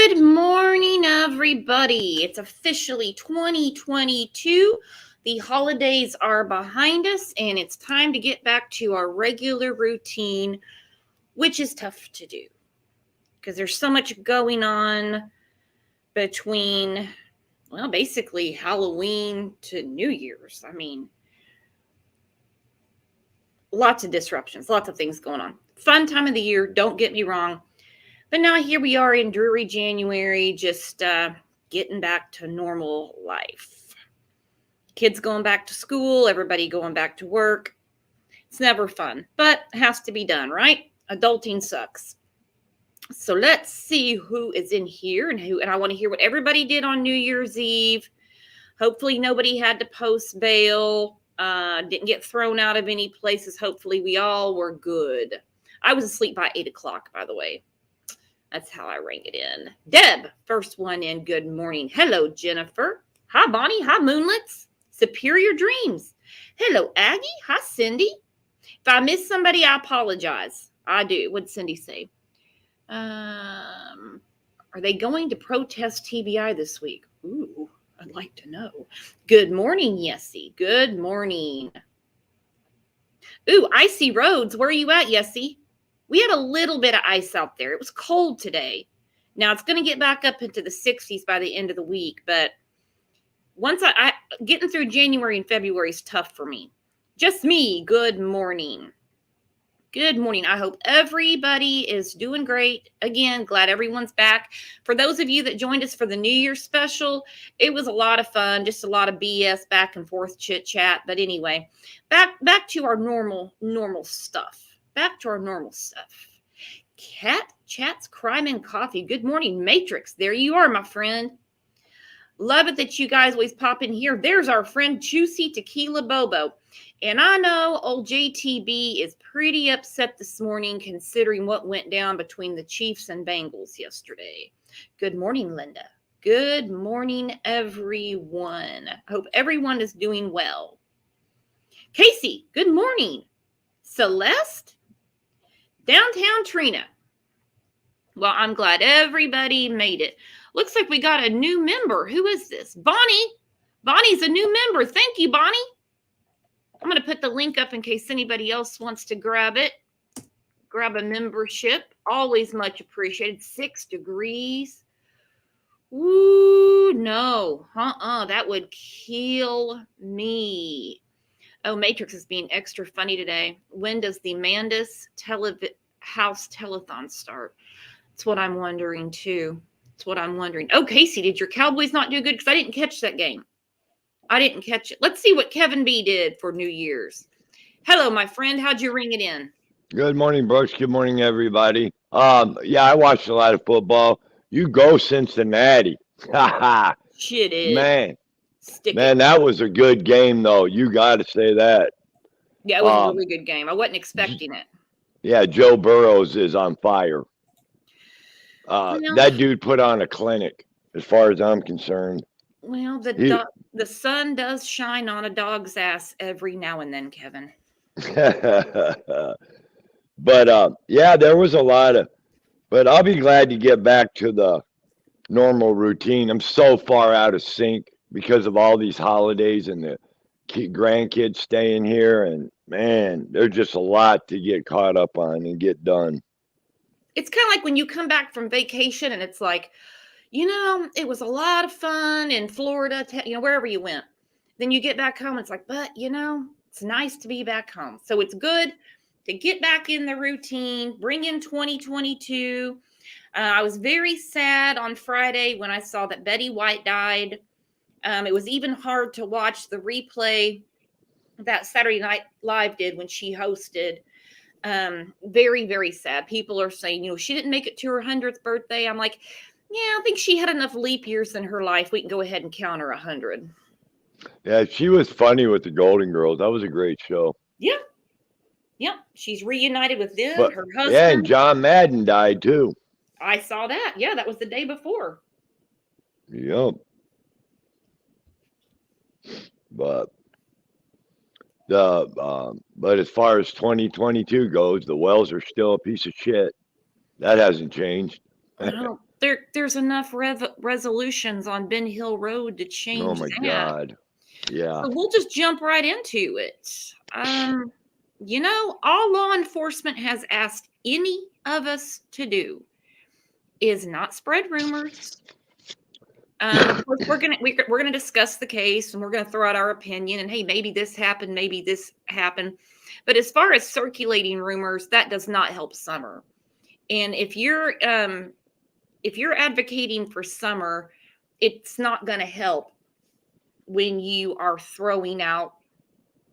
Good morning, everybody. It's officially 2022. The holidays are behind us, and it's time to get back to our regular routine, which is tough to do because there's so much going on between, well, basically Halloween to New Year's. I mean, lots of disruptions, lots of things going on. Fun time of the year, don't get me wrong. But now here we are in dreary January, just getting back to normal life. Kids going back to school, everybody going back to work. It's never fun, but it has to be done, right? Adulting sucks. So let's see who is in here and I want to hear what everybody did on New Year's Eve. Hopefully nobody had to post bail, didn't get thrown out of any places. Hopefully we all were good. I was asleep by 8 o'clock, by the way. That's how I rang it in. Deb, first one in. Good morning. Hello, Jennifer. Hi, Bonnie. Hi, Moonlets. Superior Dreams. Hello, Aggie. Hi, Cindy. If I missed somebody, I apologize. I do. What'd Cindy say? Are they going to protest TBI this week? Ooh, I'd like to know. Good morning, Yessie. Good morning. Ooh, icy roads. Where are you at, Yessie? We had a little bit of ice out there. It was cold today. Now it's going to get back up into the 60s by the end of the week. But once I getting through January and February is tough for me. Just me. Good morning. Good morning. I hope everybody is doing great. Again, glad everyone's back. For those of you that joined us for the New Year's special, it was a lot of fun. Just a lot of BS back and forth chit chat. But anyway, back to our normal stuff. Back to our normal stuff. Cat Chats, Crime and Coffee. Good morning, Matrix. There you are, my friend. Love it that you guys always pop in here. There's our friend Juicy Tequila Bobo. And I know old JTB is pretty upset this morning considering what went down between the Chiefs and Bengals yesterday. Good morning, Linda. Good morning, everyone. I hope everyone is doing well. Casey, good morning. Celeste? Downtown Trina. Well, I'm glad everybody made it. Looks like we got a new member. Who is this? Bonnie. Bonnie's a new member. Thank you, Bonnie. I'm going to put the link up in case anybody else wants to grab it. Grab a membership. Always much appreciated. 6 degrees. Ooh, no. That would kill me. Oh, Matrix is being extra funny today. When does the Mandus House telethon start? That's what I'm wondering, too. That's what I'm wondering. Oh, Casey, did your Cowboys not do good? Because I didn't catch that game. I didn't catch it. Let's see what Kevin B. did for New Year's. Hello, my friend. How'd you ring it in? Good morning, Brooks. Good morning, everybody. Yeah, I watched a lot of football. You go Cincinnati. Shit is. Man, that was a good game, though. You got to say that. Yeah, it was a really good game. I wasn't expecting it. Yeah, Joe Burrows is on fire. That dude put on a clinic, as far as I'm concerned. Well, the sun does shine on a dog's ass every now and then, Kevin. But, yeah, there was a lot of... But I'll be glad to get back to the normal routine. I'm so far out of sync because of all these holidays and the grandkids staying here. And, man, there's just a lot to get caught up on and get done. It's kind of like when you come back from vacation and it's like, it was a lot of fun in Florida, wherever you went. Then you get back home and it's like, but, it's nice to be back home. So it's good to get back in the routine, bring in 2022. I was very sad on Friday when I saw that Betty White died. It was even hard to watch the replay that Saturday Night Live did when she hosted. Very, very sad. People are saying, she didn't make it to her 100th birthday. I'm like, yeah, I think she had enough leap years in her life. We can go ahead and count her 100. Yeah, she was funny with the Golden Girls. That was a great show. Yeah. Yep. She's reunited with them, her husband. Yeah, and John Madden died too. I saw that. Yeah, that was the day before. Yep. But as far as 2022 goes, the Wells are still a piece of shit. That hasn't changed. Well, There's enough resolutions on Ben Hill Road to Oh change my that. God. Yeah. So we'll just jump right into it. All law enforcement has asked any of us to do is not spread rumors. Of course, we're gonna discuss the case and we're gonna throw out our opinion. And hey, maybe this happened, maybe this happened. But as far as circulating rumors, that does not help Summer. And if you're advocating for Summer, it's not going to help when you are throwing out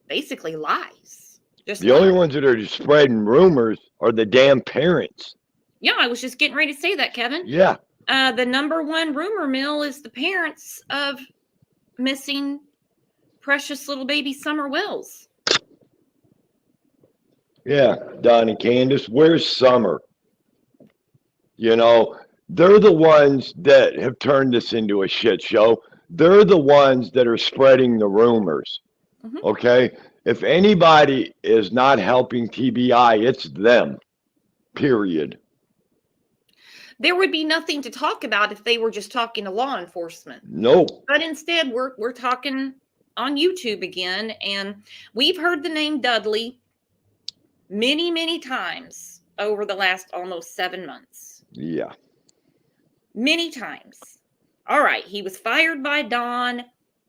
basically lies. Just The only ones that are spreading rumors are the damn parents. Yeah, I was just getting ready to say that, Kevin. Yeah. The number one rumor mill is the parents of missing precious little baby Summer Wells. Yeah, Don and Candace, where's Summer? You know, they're the ones that have turned this into a shit show. They're the ones that are spreading the rumors. Mhm. Okay? If anybody is not helping TBI, it's them. Period. There would be nothing to talk about if they were just talking to law enforcement. Nope. But instead, we're talking on YouTube again, and we've heard the name Dudley many, many times over the last almost 7 months. Yeah. Many times. All right, he was fired by Dawn.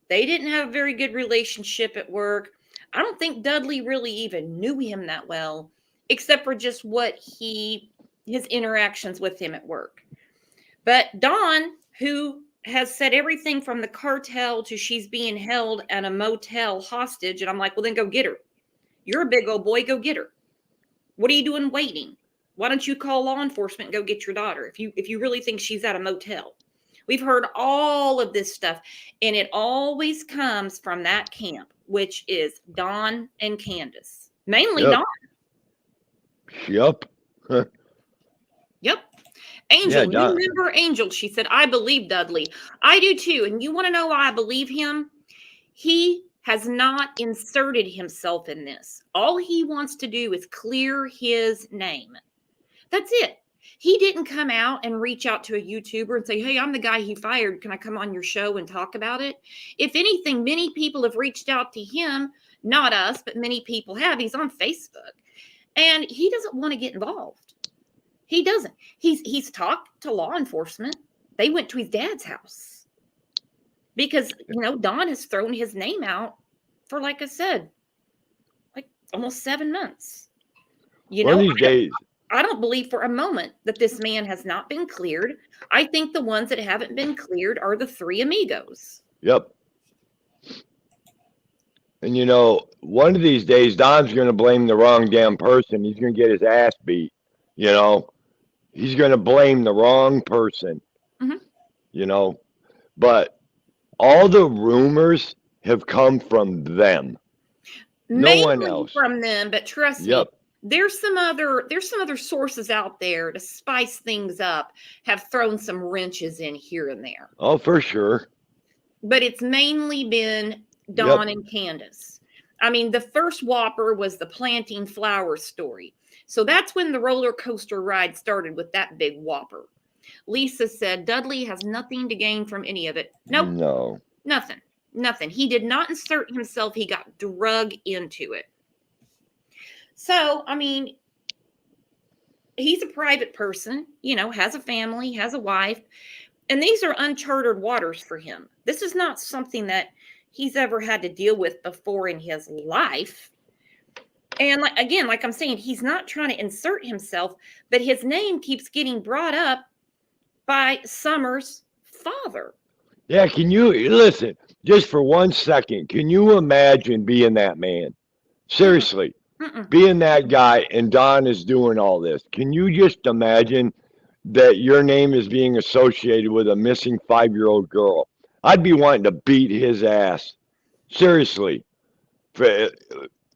They didn't have a very good relationship at work. I don't think Dudley really even knew him that well, except for just his interactions with him at work. But Dawn, who has said everything from the cartel to she's being held at a motel hostage, and I'm like, well, then go get her. You're a big old boy, go get her. What are you doing waiting? Why don't you call law enforcement and go get your daughter if you really think she's at a motel? We've heard all of this stuff, and it always comes from that camp, which is Dawn and Candace. Mainly Dawn. Yep. Yep. Angel, you remember Angel? She said, I believe Dudley. I do too. And you want to know why I believe him? He has not inserted himself in this. All he wants to do is clear his name. That's it. He didn't come out and reach out to a YouTuber and say, hey, I'm the guy he fired. Can I come on your show and talk about it? If anything, many people have reached out to him, not us, but many people have. He's on Facebook, and he doesn't want to get involved. He doesn't. He's talked to law enforcement. They went to his dad's house because, Don has thrown his name out for, like I said, like almost 7 months. One of these days. I don't believe for a moment that this man has not been cleared. I think the ones that haven't been cleared are the three amigos. Yep. And one of these days, Don's going to blame the wrong damn person. He's going to get his ass beat. He's going to blame the wrong person. Mm-hmm. But all the rumors have come from them. Mainly no one else from them, but trust me. There's some other sources out there to spice things up, have thrown some wrenches in here and there. Oh, for sure. But it's mainly been Dawn and Candace. I mean, the first whopper was the planting flowers story. So that's when the roller coaster ride started with that big whopper. Lisa said Dudley has nothing to gain from any of it. Nope. No. Nothing. He did not insert himself. He got drug into it. So, I mean, he's a private person, has a family, has a wife, and these are uncharted waters for him. This is not something that he's ever had to deal with before in his life. And like I'm saying, he's not trying to insert himself, but his name keeps getting brought up by Summer's father. Yeah, can you listen just for 1 second? Can you imagine being that man? Seriously. Being that guy, and Don is doing all this. Can you just imagine that your name is being associated with a missing 5-year-old girl? I'd be wanting to beat his ass. Seriously. For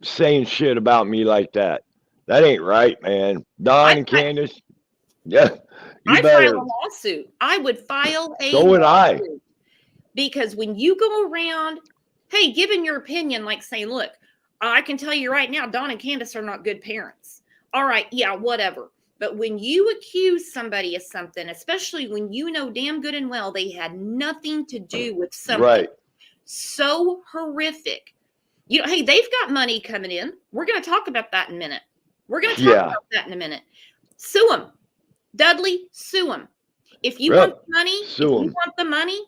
saying shit about me like that. That ain't right, man. Don and Candace. Yeah. I'd file a lawsuit. I would file a lawsuit. So would I. Because when you go around, hey, giving your opinion, like saying, look, I can tell you right now, Dawn and Candace are not good parents. All right, yeah, whatever. But when you accuse somebody of something, especially when you know damn good and well they had nothing to do with something Right. so horrific, you know, hey, they've got money coming in. We're going to talk about that in a minute. We're going to talk about that in a minute. Sue them. Dudley, sue them. If you want money, if you want the money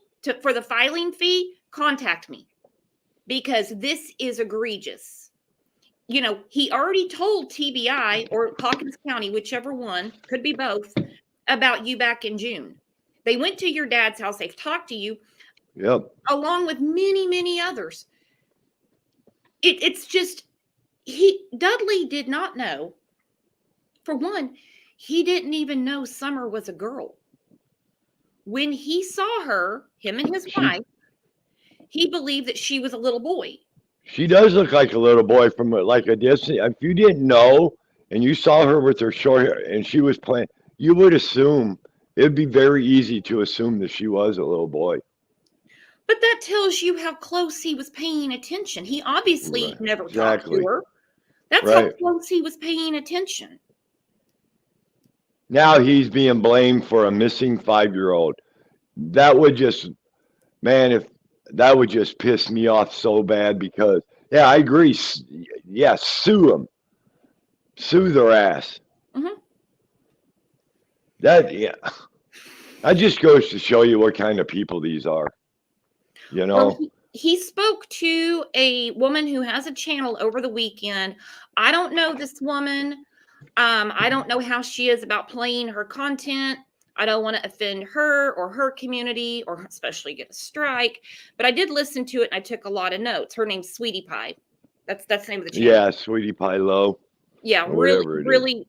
for the filing fee, contact me, because this is egregious. You know, he already told TBI or Hawkins County, whichever one, could be both, about you back in June. They went to your dad's house. They've talked to you. Yep. Along with many, many others. It's just, Dudley did not know. For one, he didn't even know Summer was a girl. When he saw her, him and his wife, he believed that she was a little boy. She does look like a little boy from like a distance. If you didn't know and you saw her with her short hair and she was playing, you would assume, it'd be very easy to assume that she was a little boy. But that tells you how close he was paying attention. He obviously never talked to her. That's how close he was paying attention. Now he's being blamed for a missing 5-year-old. That would just, man, that would just piss me off so bad, because, yeah, I agree. Yeah, sue them. Sue their ass. Mm-hmm. That just goes to show you what kind of people these are. You know? Well, he spoke to a woman who has a channel over the weekend. I don't know this woman. I don't know how she is about playing her content. I don't want to offend her or her community, or especially get a strike. But I did listen to it and I took a lot of notes. Her name's Sweetie Pie. That's the name of the channel. Yeah, Sweetie Pie Low. Yeah, really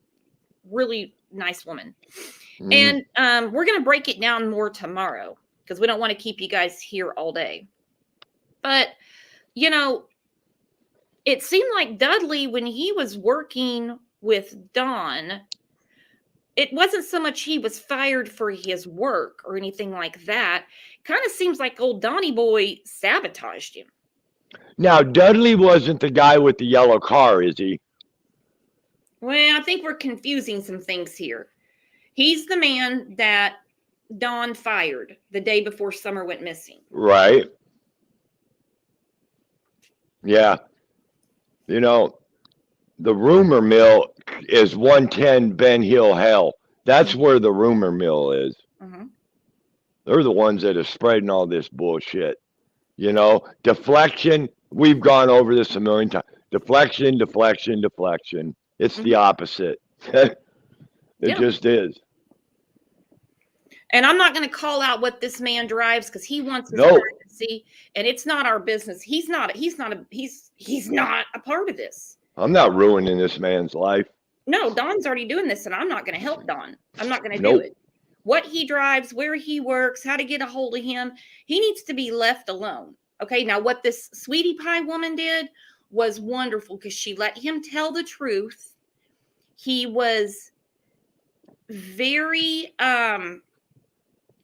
nice woman. Mm. And we're going to break it down more tomorrow, because we don't want to keep you guys here all day. But, you know, it seemed like Dudley, when he was working with Dawn, it wasn't so much he was fired for his work or anything like that. Kind of seems like old Donnie boy sabotaged him. Now, Dudley wasn't the guy with the yellow car, is he? Well, I think we're confusing some things here. He's the man that Dawn fired the day before Summer went missing. Right. Yeah. You know, the rumor mill is 110 Ben Hill Hell. That's where the rumor mill is. Mm-hmm. They're the ones that are spreading all this bullshit. You know, deflection. We've gone over this a million times. Deflection. It's the opposite. It just is. And I'm not going to call out what this man drives, because he wants his privacy, and it's not our business. He's not a part of this. I'm not ruining this man's life. No, Don's already doing this, and I'm not going to help Don. I'm not going to do it. What he drives, where he works, how to get a hold of him, he needs to be left alone. Okay, now what this Sweetie Pie woman did was wonderful, because she let him tell the truth. He was very, I'm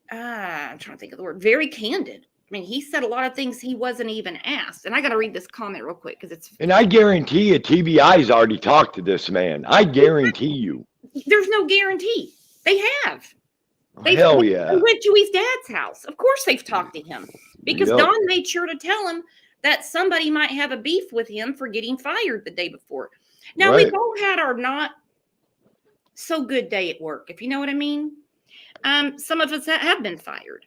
trying to think of the word, very candid. I mean, he said a lot of things he wasn't even asked. And I got to read this comment real quick, because it's... And I guarantee you, TBI's already talked to this man. I guarantee you. There's no guarantee. They have. Hell yeah. They went to his dad's house. Of course they've talked to him. Because Don made sure to tell him that somebody might have a beef with him for getting fired the day before. Now, we've all had our not so good day at work, if you know what I mean. Some of us have been fired.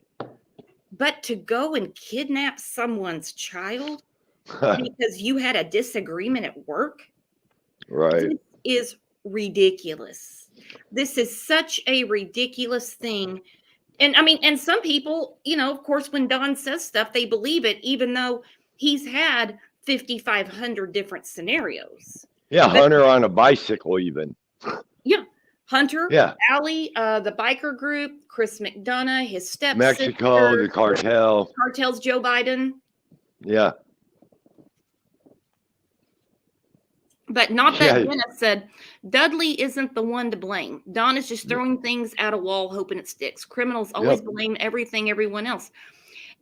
But to go and kidnap someone's child because you had a disagreement at work, right, is ridiculous. This is such a ridiculous thing. And I mean, and some people, you know, of course, when Don says stuff, they believe it, even though he's had 5,500 different scenarios. Yeah, Hunter on a bicycle even. Yeah. Hunter, Allie, the biker group, Chris McDonough, his stepsister. Mexico, the cartel. Cartel's Joe Biden. Yeah. But not that Dennis said, Dudley isn't the one to blame. Don is just throwing things at a wall, hoping it sticks. Criminals always blame everything, everyone else.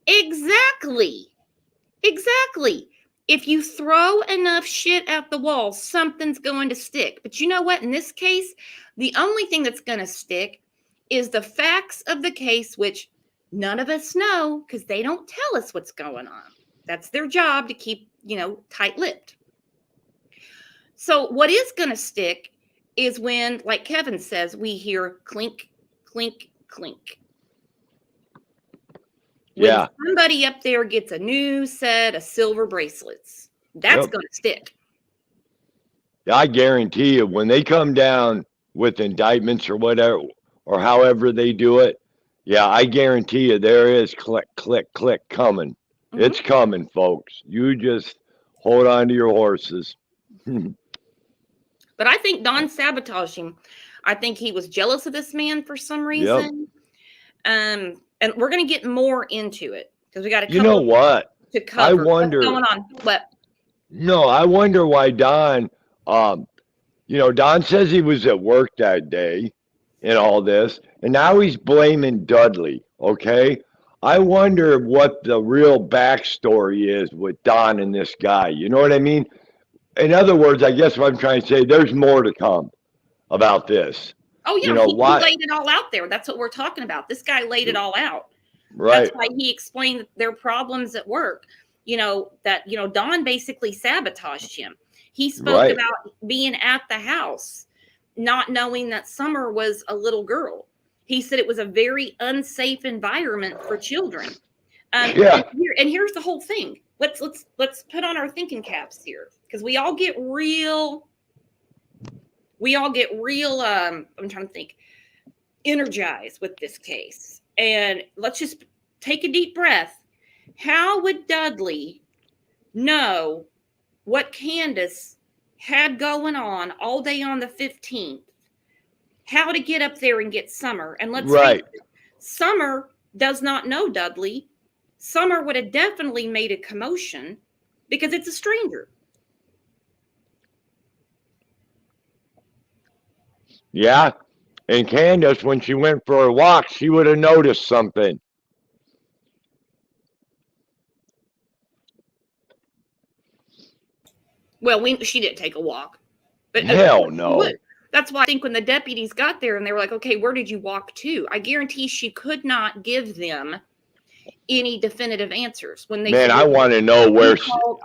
Exactly. If you throw enough shit at the wall, something's going to stick. But you know what? In this case, the only thing that's going to stick is the facts of the case, which none of us know because they don't tell us what's going on. That's their job to keep, tight-lipped. So what is going to stick is when, like Kevin says, we hear clink, clink, clink. When somebody up there gets a new set of silver bracelets, that's going to stick. I guarantee you, when they come down with indictments or whatever, or however they do it, I guarantee you there is click, click, click coming. Mm-hmm. It's coming, folks. You just hold on to your horses. But I think Don sabotaged him. I think he was jealous of this man for some reason. Yep. And we're going to get more into it because we got a couple. You know what? To cover. I wonder. What's going on? What? No, I wonder why Don. Don says he was at work that day, and all this, and now he's blaming Dudley. Okay, I wonder what the real backstory is with Don and this guy. You know what I mean? In other words, I guess what I'm trying to say, there's more to come about this. Oh, yeah, he laid it all out there. That's what we're talking about. This guy laid it all out. Right. That's why he explained their problems at work. Don basically sabotaged him. He spoke about being at the house, not knowing that Summer was a little girl. He said it was a very unsafe environment for children. And here's the whole thing. Let's put on our thinking caps here because we all get real. I'm trying to think, energized with this case. And let's just take a deep breath. How would Dudley know what Candace had going on all day on the 15th? How to get up there and get Summer? And let's face it, Summer does not know Dudley. Summer would have definitely made a commotion because it's a stranger. Yeah. And Candace, when she went for a walk, she would have noticed something. Well, she didn't take a walk. But hell no. That's why I think when the deputies got there and they were like, okay, where did you walk to? I guarantee she could not give them any definitive answers. When they I want to know where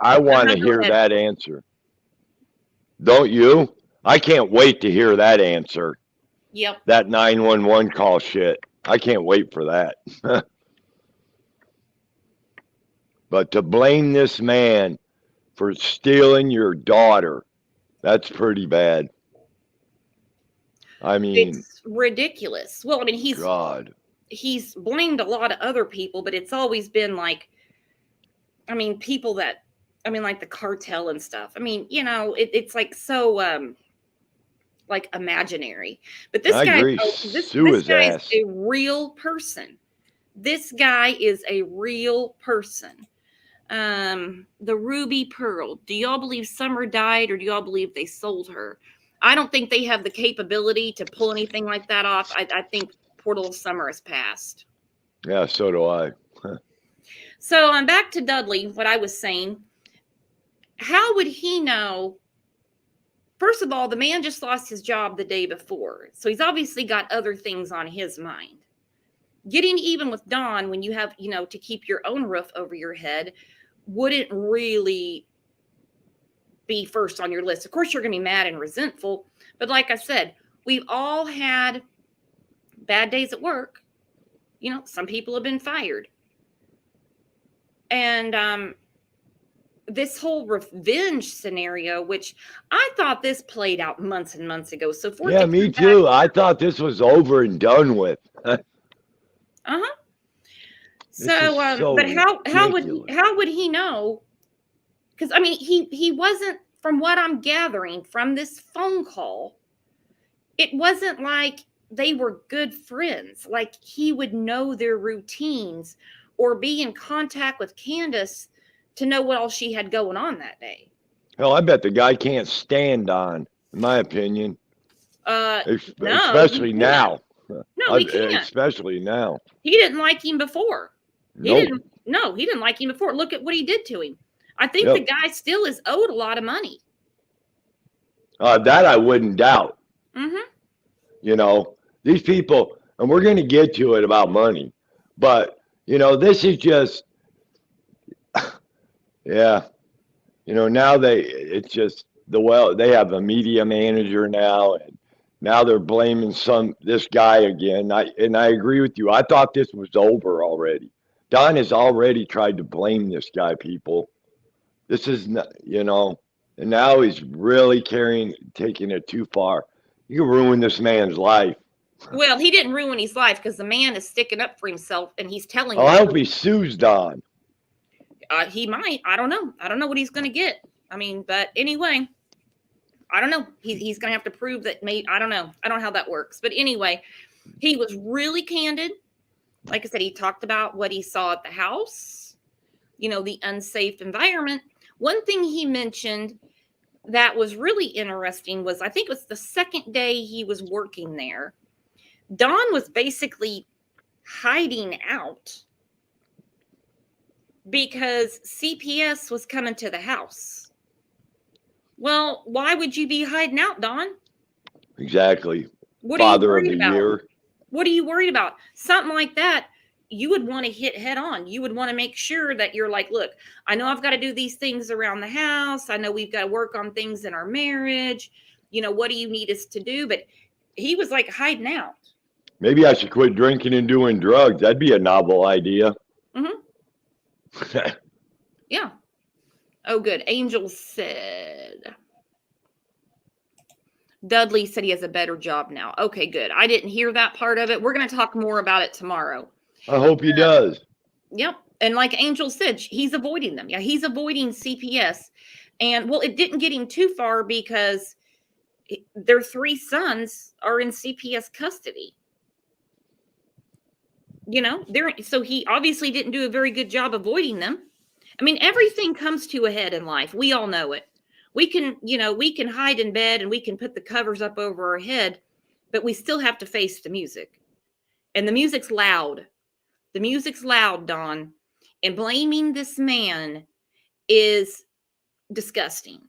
I want to hear that answer. Don't you? I can't wait to hear that answer. Yep. That 911 call shit. I can't wait for that. But to blame this man for stealing your daughter, that's pretty bad. I mean, it's ridiculous. Well, I mean, he's blamed a lot of other people, but it's always been like, people that, like the cartel and stuff. It's like so, like imaginary. But this guy, this guy is a real person. This guy is a real person. The Ruby Pearl. Do y'all believe Summer died or do y'all believe they sold her? I don't think they have the capability to pull anything like that off. I think poor little Summer has passed. Yeah, so do I. So I'm back to Dudley, what I was saying. How would he know? First of all, the man just lost his job the day before. So he's obviously got other things on his mind. Getting even with Dawn when you have, to keep your own roof over your head wouldn't really be first on your list. Of course, you're going to be mad and resentful. But like I said, we've all had bad days at work. Some people have been fired. And this whole revenge scenario, which I thought this played out months and months ago. So yeah, me too. I thought this was over and done with. So, but how would he know? Because he wasn't, from what I'm gathering from this phone call, it wasn't like they were good friends. Like he would know their routines or be in contact with Candace to know what all she had going on that day. Hell, I bet the guy can't stand Don, in my opinion. Especially now. No, he can't. Especially now. He didn't like him before. Nope. He didn't like him before. Look at what he did to him. I think the guy still is owed a lot of money. That I wouldn't doubt. Mm-hmm. You know, these people, and we're going to get to it about money, but, you know, this is just, yeah, you know, now it's just they have a media manager now, and now they're blaming this guy again. I agree with you. I thought this was over already. Don has already tried to blame this guy, people. This is not, you know, and now he's really taking it too far. You can ruin this man's life. Well, he didn't ruin his life because the man is sticking up for himself and he's telling I hope he sues Don. He might. I don't know. I don't know what he's going to get. I mean, but anyway, I don't know. He's going to have to prove that. I don't know. I don't know how that works. But anyway, he was really candid. Like I said, he talked about what he saw at the house, you know, the unsafe environment. One thing he mentioned that was really interesting was, I think it was the second day he was working there, Don was basically hiding out because CPS was coming to the house. Well, why would you be hiding out, Don? Exactly. What Father are you worried of the about? year. What are you worried about? Something like that, you would want to hit head on. You would want to make sure that you're like, look, I know I've got to do these things around the house. I know we've got to work on things in our marriage. You know, what do you need us to do? But he was like hiding out. Maybe I should quit drinking and doing drugs. That'd be a novel idea. Mm-hmm. Yeah. Oh, good. Angel said. Dudley said he has a better job now. Okay, good. I didn't hear that part of it. We're going to talk more about it tomorrow. I hope he does. Yep. And like Angel said, he's avoiding them. Yeah, he's avoiding CPS. And well, it didn't get him too far because their 3 sons are in CPS custody. You know, so he obviously didn't do a very good job avoiding them. I mean, everything comes to a head in life. We all know it. We can, you know, we can hide in bed and we can put the covers up over our head, but we still have to face the music. And the music's loud. The music's loud, Don. And blaming this man is disgusting.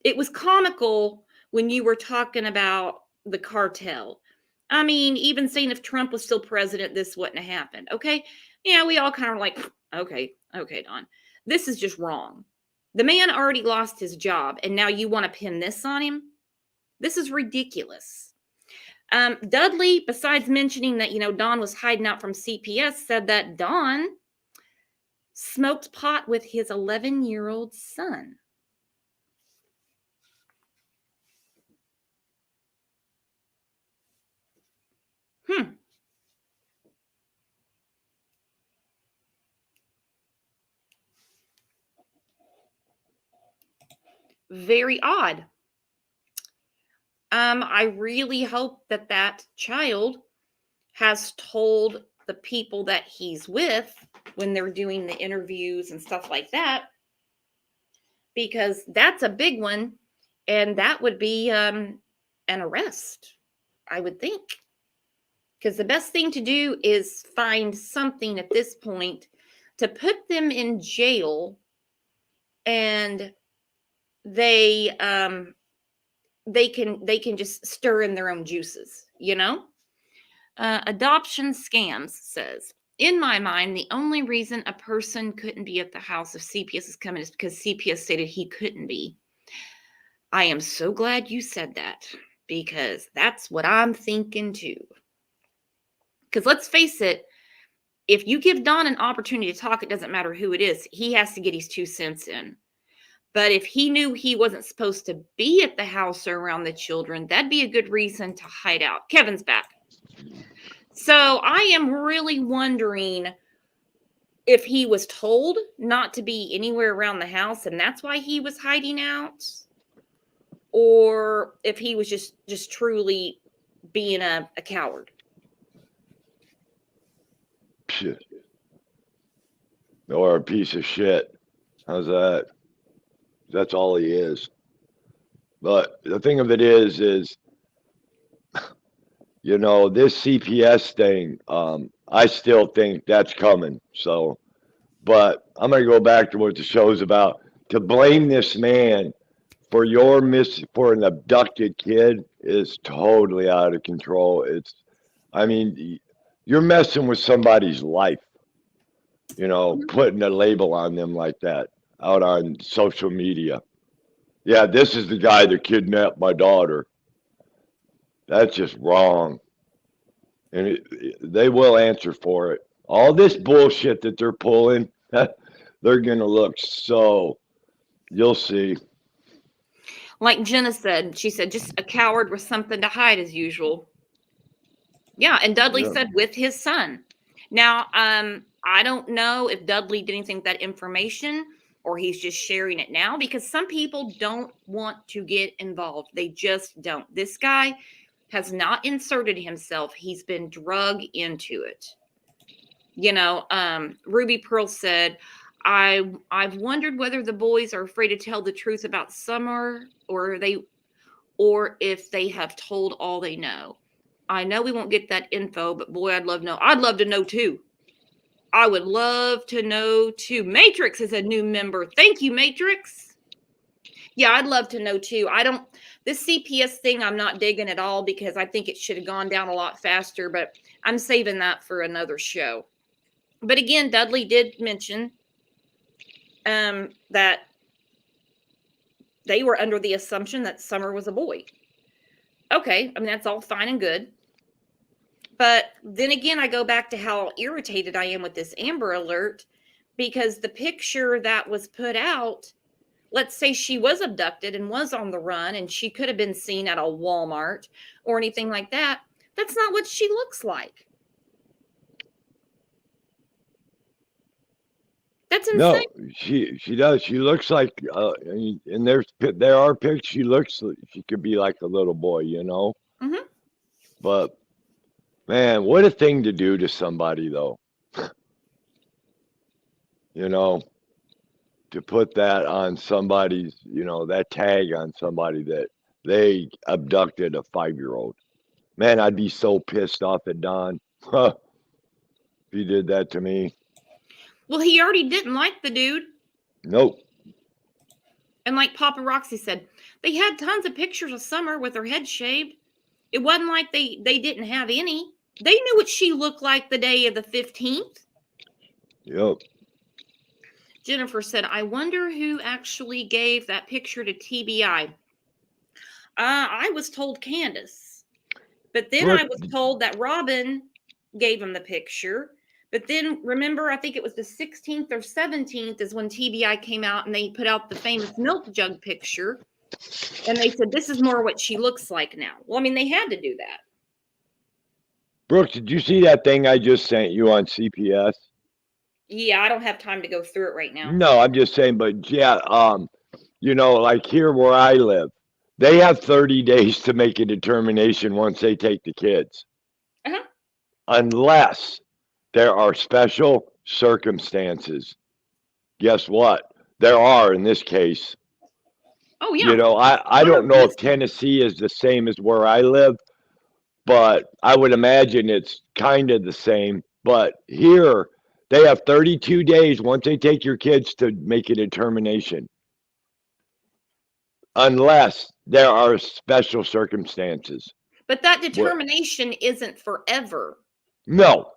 It was comical when you were talking about the cartel. I mean, even saying if Trump was still president, this wouldn't have happened. Okay. Yeah, we all kind of like, okay, Don. This is just wrong. The man already lost his job, and now you want to pin this on him? This is ridiculous. Dudley, besides mentioning that, you know, Don was hiding out from CPS, said that Don smoked pot with his 11-year-old son. Very odd. I really hope that child has told the people that he's with when they're doing the interviews and stuff like that, because that's a big one, and that would be an arrest, I would think. Because the best thing to do is find something at this point to put them in jail, and they can just stir in their own juices, you know. Adoption Scams says, in my mind, the only reason a person couldn't be at the house if CPS is coming is because CPS stated he couldn't be. I am so glad you said that, because that's what I'm thinking too. Because let's face it, if you give Don an opportunity to talk, it doesn't matter who it is. He has to get his 2 cents in. But if he knew he wasn't supposed to be at the house or around the children, that'd be a good reason to hide out. Kevin's back. So I am really wondering if he was told not to be anywhere around the house and that's why he was hiding out, or if he was just truly being a coward. Shit. Or a piece of shit. How's that? That's all he is. But the thing of it is, you know, this CPS thing, I still think that's coming. So But I'm going to go back to what the show's about. To blame this man for for an abducted kid is totally out of control. I mean, you're messing with somebody's life, putting a label on them like that out on social media. Yeah, this is the guy that kidnapped my daughter. That's just wrong. And they will answer for it. All this bullshit that they're pulling, they're going to look so, you'll see. Like Jenna said, she said, just a coward with something to hide as usual. Yeah, and Dudley Yeah. said with his son. Now, I don't know if Dudley did anything with that information or he's just sharing it now because some people don't want to get involved. They just don't. This guy has not inserted himself. He's been drug into it. Ruby Pearl said, I've wondered whether the boys are afraid to tell the truth about Summer or if they have told all they know. I know we won't get that info, but boy, I'd love to know. I'd love to know too. I would love to know too. Matrix is a new member. Thank you, Matrix. Yeah, I'd love to know too. This CPS thing, I'm not digging at all because I think it should have gone down a lot faster, but I'm saving that for another show. But again, Dudley did mention that they were under the assumption that Summer was a boy. Okay, I mean, that's all fine and good. But then again, I go back to how irritated I am with this Amber Alert because the picture that was put out, let's say she was abducted and was on the run and she could have been seen at a Walmart or anything like that. That's not what she looks like. That's insane. No, she does. She looks like, and there are pictures. She could be like a little boy, Mm-hmm. But man, what a thing to do to somebody, though. To put that on somebody's, that tag on somebody that they abducted a 5-year-old. Man, I'd be so pissed off at Don if he did that to me. Well, he already didn't like the dude. Nope. And like Papa Roxy said, they had tons of pictures of Summer with her head shaved. It wasn't like they didn't have any. They knew what she looked like the day of the 15th. Yep. Jennifer said, I wonder who actually gave that picture to TBI. I was told Candace. But then I was told that Robin gave him the picture. But then remember, I think it was the 16th or 17th is when TBI came out and they put out the famous milk jug picture. And they said, this is more what she looks like now. Well, I mean, they had to do that. Brooks, did you see that thing I just sent you on CPS? Yeah, I don't have time to go through it right now. No, I'm just saying, but yeah, like here where I live, they have 30 days to make a determination once they take the kids. Uh-huh. Unless there are special circumstances. Guess what? There are in this case. Oh, yeah. I don't know if Tennessee is the same as where I live, but I would imagine it's kind of the same. But here, they have 32 days once they take your kids to make a determination. Unless there are special circumstances. But that determination isn't forever. No.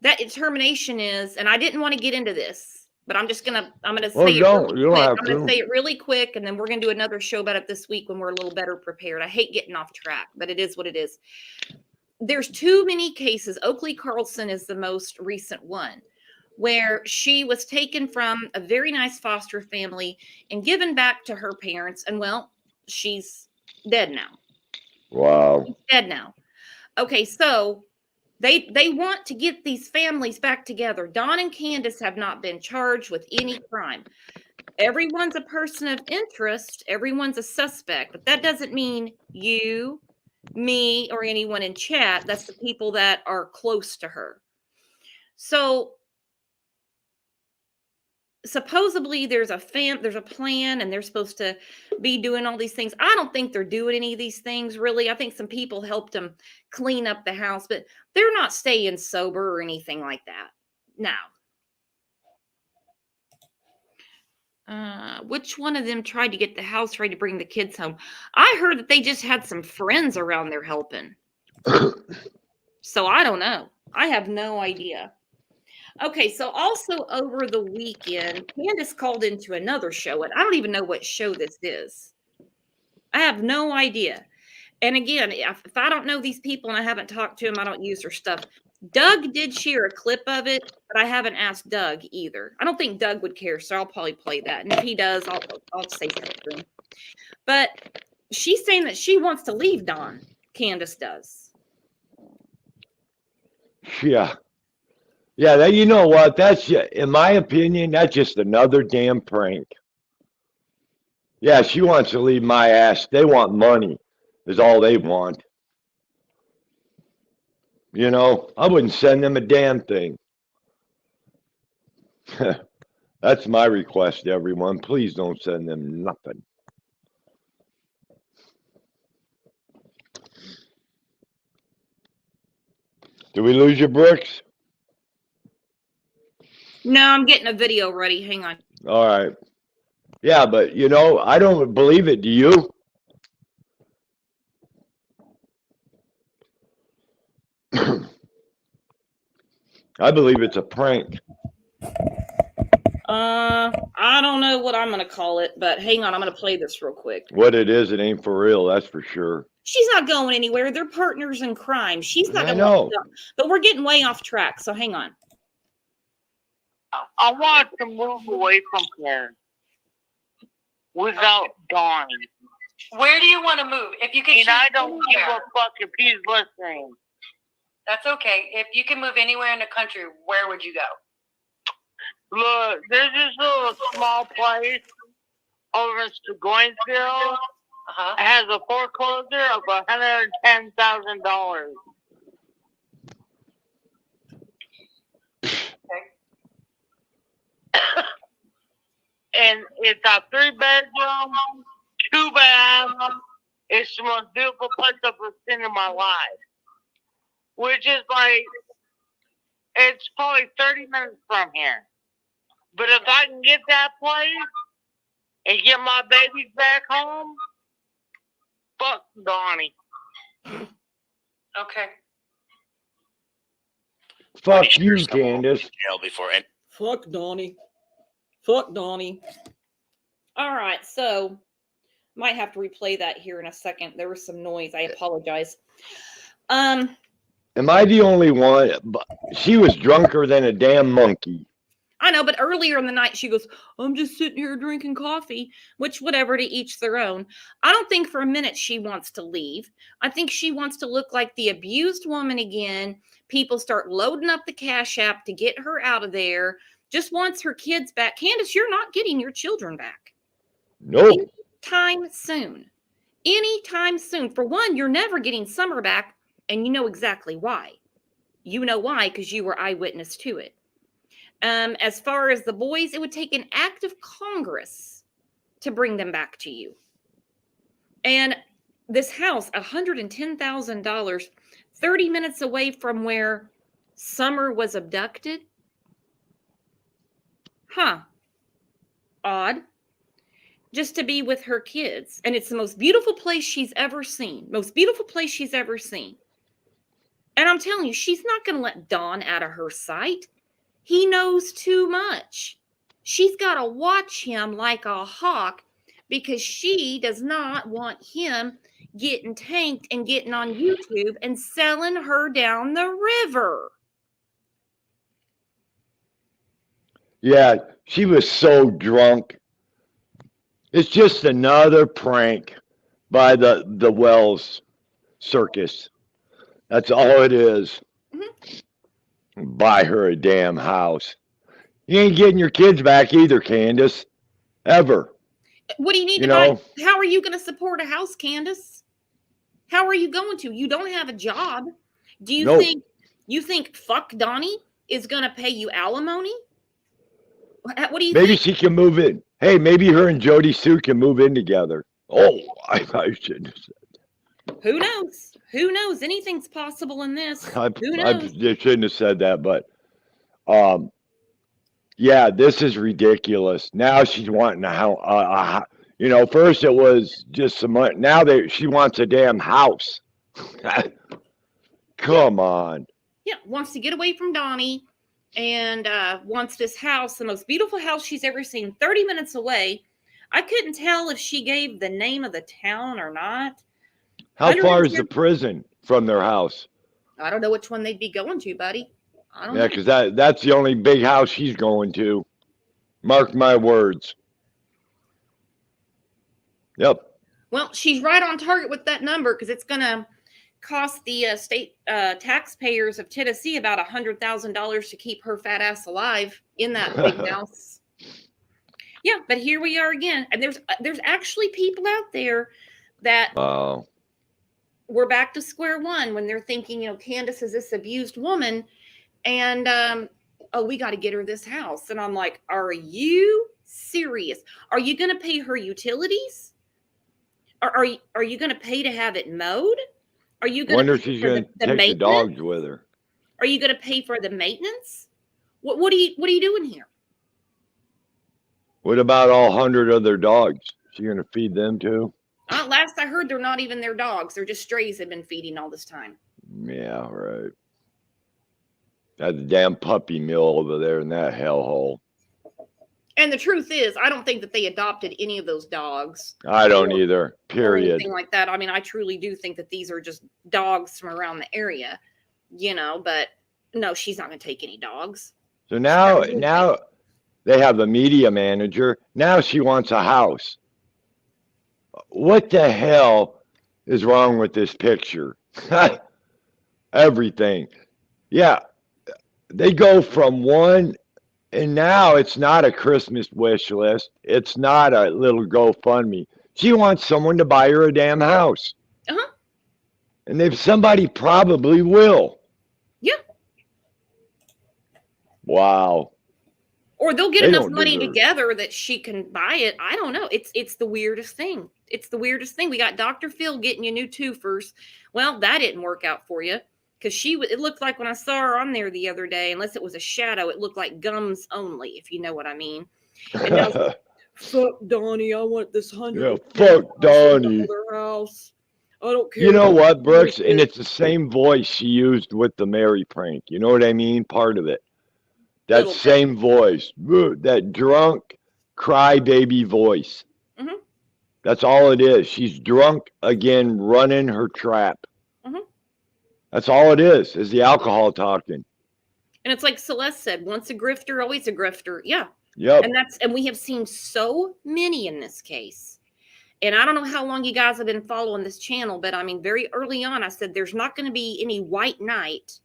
That determination is, and I didn't want to get into this, but I'm gonna say I'm it gonna say it really quick, and then we're gonna do another show about it this week when we're a little better prepared. I hate getting off track, but it is what it is. There's too many cases. Oakley Carlson is the most recent one, where she was taken from a very nice foster family and given back to her parents. And well, she's dead now. Wow. She's dead now. Okay, so they want to get these families back together. Don and Candace have not been charged with any crime. Everyone's a person of interest. Everyone's a suspect, but that doesn't mean you, me, or anyone in chat. That's the people that are close to her. So supposedly there's a plan and they're supposed to be doing all these things. I don't think they're doing any of these things really. I think some people helped them clean up the house, but they're not staying sober or anything like that. No. Which one of them tried to get the house ready to bring the kids home? I heard that they just had some friends around there helping. So I don't know. I have no idea. Okay, so also over the weekend, Candace called into another show, and I don't even know what show this is. I have no idea. And again, if I don't know these people and I haven't talked to them, I don't use their stuff. Doug did share a clip of it, but I haven't asked Doug either. I don't think Doug would care, so I'll probably play that. And if he does, I'll say something to him. But she's saying that she wants to leave Dawn. Candace does. Yeah. Yeah, that, you know what? That's, in my opinion, that's just another damn prank. Yeah, she wants to leave my ass. They want money, is all they want. You know, I wouldn't send them a damn thing. That's my request, everyone. Please don't send them nothing. Did we lose your Brooks? No, I'm getting a video ready. Hang on. All right. Yeah, but, you know, I don't believe it. Do you? I believe it's a prank. I don't know what I'm going to call it, but hang on. I'm going to play this real quick. What it is, it ain't for real. That's for sure. She's not going anywhere. They're partners in crime. She's not going to know. But we're getting way off track, so hang on. I want to move away from here without Dawn. Where do you want to move? If you can, and I don't give a fuck if he's listening. That's okay. If you can move anywhere in the country, where would you go? Look, there's this little small place over in Seguinsville. It has a foreclosure of $110,000. And it's a 3-bedroom, 2-bath. It's the most beautiful place I've ever seen in my life. Which is like, it's probably 30 minutes from here. But if I can get that place and get my babies back home, fuck Donnie. Okay. Fuck you, Candace. Fuck Donnie. Fuck Donnie. All right, so might have to replay that here in a second. There was some noise. I apologize. Am I the only one? She was drunker than a damn monkey. I know, but earlier in the night, she goes, I'm just sitting here drinking coffee, which whatever, to each their own. I don't think for a minute she wants to leave. I think she wants to look like the abused woman again. People start loading up the Cash App to get her out of there. Just wants her kids back. Candace, you're not getting your children back. Nope. Anytime soon. Anytime soon. For one, you're never getting Summer back, and you know exactly why. You know why, because you were eyewitness to it. As far as the boys, it would take an act of Congress to bring them back to you. And this house, $110,000, 30 minutes away from where Summer was abducted. Huh. Odd. Just to be with her kids. And it's the most beautiful place she's ever seen. Most beautiful place she's ever seen. And I'm telling you, she's not going to let Don out of her sight. He knows too much. She's got to watch him like a hawk because she does not want him getting tanked and getting on YouTube and selling her down the river. Yeah, she was so drunk. It's just another prank by the Wells circus. That's all it is. Mm-hmm. Buy her a damn house. You ain't getting your kids back either, Candace. Ever. What do you need to buy? How are you going to support a house, Candace? How are you going to? You don't have a job. Do you think fuck Donnie is going to pay you alimony? What do you think? Maybe she can move in. Hey, maybe her and Jody Sue can move in together. Oh, I shouldn't have said that. Who knows? Who knows? Anything's possible in this. Who knows? I shouldn't have said that, but Yeah, this is ridiculous. Now she's wanting first it was just some money. Now she wants a damn house. Come on. Yeah, wants to get away from Donnie and wants this house, the most beautiful house she's ever seen, 30 minutes away. I couldn't tell if she gave the name of the town or not. How far is the prison from their house? I don't know which one they'd be going to, buddy. I don't know. Yeah, because that's the only big house she's going to. Mark my words. Yep. Well, she's right on target with that number because it's going to cost the state taxpayers of Tennessee about $100,000 to keep her fat ass alive in that big house. Yeah, but here we are again, and there's actually people out there that we're back to square one when they're thinking, Candace is this abused woman, and we got to get her this house, and I'm like, are you serious? Are you going to pay her utilities? Are you going to pay to have it mowed? Are you going wonder to if she's going to take the dogs with her? Are you going to pay for the maintenance? What are you doing here? What about all 100 other dogs? She going to feed them too? Last I heard, they're not even their dogs. They're just strays they've been feeding all this time. Yeah, right. That damn puppy mill over there in that hellhole. And the truth is, I don't think that they adopted any of those dogs. I don't either. Or Period. anything like that. I mean, I truly do think that these are just dogs from around the area, but no, she's not going to take any dogs. So now they have a media manager. Now she wants a house. What the hell is wrong with this picture? Everything. Yeah. They go from one, and now it's not a Christmas wish list. It's not a little GoFundMe. She wants someone to buy her a damn house. Uh-huh. And if somebody probably will. Yeah. Wow. Or they'll get enough money together that she can buy it. I don't know. It's the weirdest thing. It's the weirdest thing. We got Dr. Phil getting you new twofers. Well, that didn't work out for you. Because it looked like when I saw her on there the other day, unless it was a shadow, it looked like gums only, if you know what I mean. And now, fuck Donnie, I want this 100. Yeah, fuck Donnie. House. I don't care. You know what, Brooks? And it's the same voice she used with the Mary prank. You know what I mean? Part of it. That same voice. That drunk crybaby voice. Mm-hmm. That's all it is. She's drunk again, running her trap. Mm-hmm. That's all it is the alcohol talking. And it's like Celeste said, once a grifter, always a grifter. Yeah. Yep. And we have seen so many in this case. And I don't know how long you guys have been following this channel, but I mean, very early on, I said there's not going to be any white knight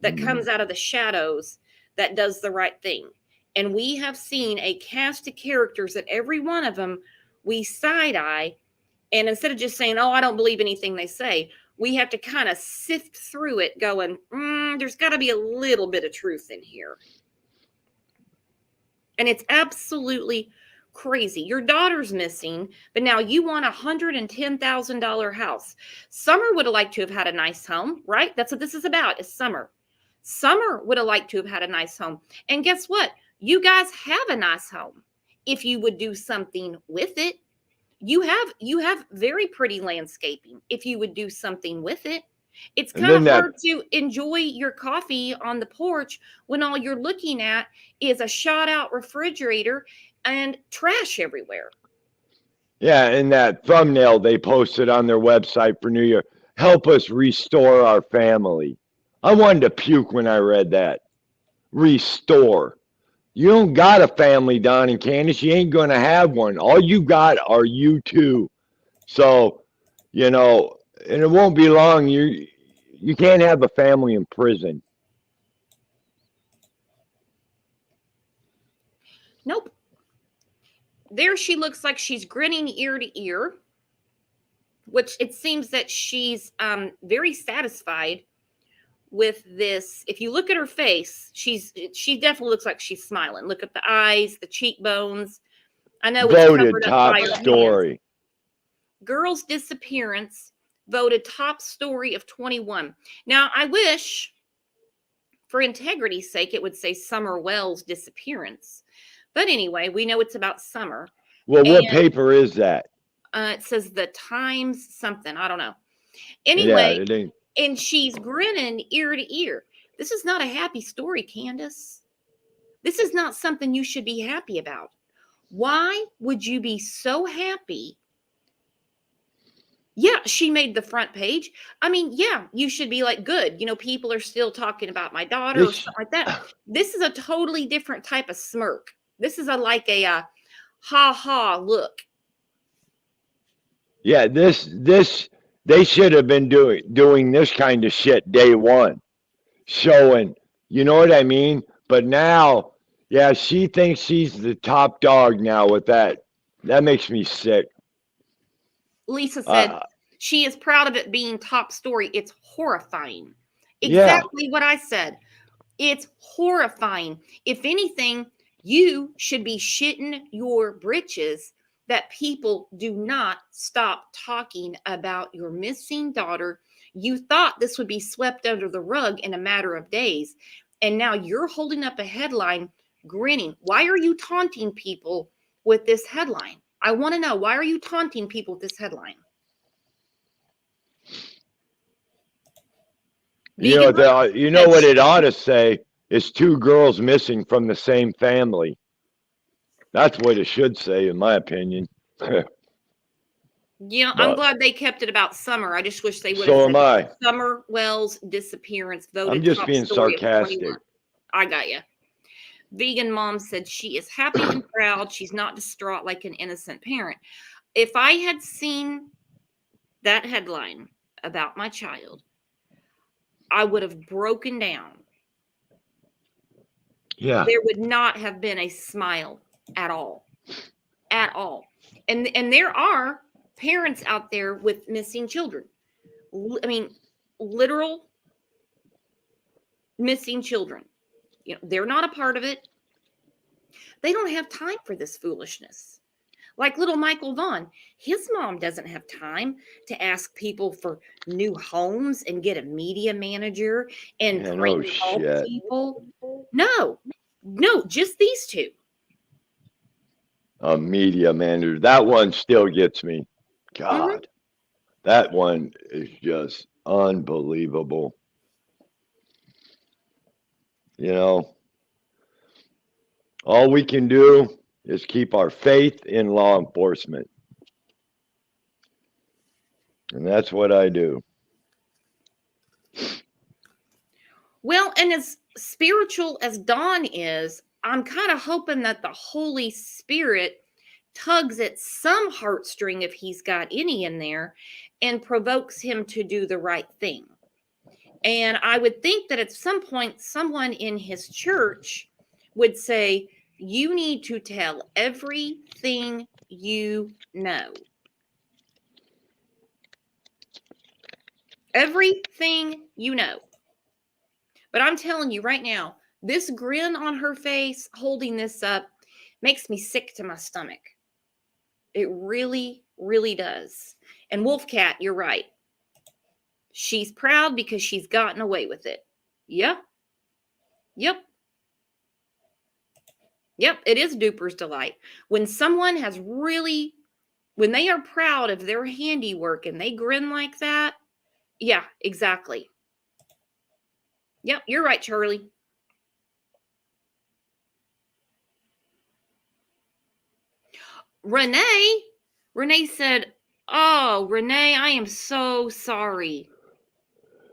that comes out of the shadows that does the right thing. And we have seen a cast of characters that every one of them we side eye. And instead of just saying, I don't believe anything they say, we have to kind of sift through it going, there's got to be a little bit of truth in here. And it's absolutely crazy. Your daughter's missing, but now you want a $110,000 house. Summer would have liked to have had a nice home, right? That's what this is about, is Summer. Summer would have liked to have had a nice home. And guess what? You guys have a nice home if you would do something with it. You have very pretty landscaping if you would do something with it. It's kind of hard to enjoy your coffee on the porch when all you're looking at is a shot out refrigerator and trash everywhere. Yeah, and that thumbnail they posted on their website for New Year, help us restore our family. I wanted to puke when I read that. Restore. You don't got a family, Don and Candace. You ain't going to have one. All you got are you two. So, and it won't be long. You can't have a family in prison. Nope. There she looks like she's grinning ear to ear, which it seems that she's very satisfied with this. If you look at her face, she definitely looks like she's smiling. Look at the eyes, the cheekbones. I know it's voted top story. Girl's disappearance voted top story of 21. Now, I wish For integrity's sake, it would say Summer Wells' disappearance. But anyway, we know it's about Summer. Well, what And paper is that? it says the Times something. I don't know. Yeah, Anyway, it ain't. and she's grinning ear to ear. This is not a happy story, Candace. This is not something you should be happy about. Why would you be so happy? Yeah, she made the front page. I mean, yeah, you should be like, good. You know, people are still talking about my daughter or This, something like that. This is a totally different type of smirk. This is like a ha ha look. yeah, they should have been doing this kind of shit day one, showing, you know what I mean? But now, yeah, she thinks she's the top dog now with that. That makes me sick. Lisa said Uh, she is proud of it being top story. It's horrifying. Yeah. Exactly what I said. It's horrifying. If anything, you should be shitting your britches that people do not stop talking about your missing daughter. You thought this would be swept under the rug in a matter of days. And now you're holding up a headline grinning. Why are you taunting people with this headline? I want to know, why are you taunting people with this headline? You know what it ought to say is 2 girls missing from the same family. That's what it should say, in my opinion. Yeah, I'm glad they kept it about Summer. I just wish they would have So said am I. Summer Wells' disappearance voted I'm just top being story of sarcastic. 21. I got you. Vegan mom said she is happy and proud. She's not distraught like an innocent parent. If I had seen that headline about my child, I would have broken down. Yeah. There would not have been a smile at all. At all. And there are parents out there with missing children. I mean, literal missing children. You know, they're not a part of it. They don't have time for this foolishness. Like little Michael Vaughn, his mom doesn't have time to ask people for new homes and get a media manager and Yeah, bring no all shit. people. No, just these two. A media manager. That one still gets me. God. That one is just unbelievable. You know, all we can do is keep our faith in law enforcement. And that's what I do. Well, and as spiritual as Dawn is, I'm kind of hoping that the Holy Spirit tugs at some heartstring, if he's got any in there, and provokes him to do the right thing. And I would think that at some point, someone in his church would say, you need to tell everything you know. Everything you know. But I'm telling you right now, this grin on her face holding this up makes me sick to my stomach. It really, really does. And Wolfcat, you're right. She's proud because she's gotten away with it. Yep. Yep. Yep. It is Duper's delight. When someone has really, when they are proud of their handiwork and they grin like that. Yeah, exactly. Yep. You're right, Charlie. Renee said, oh, Renee, I am so sorry.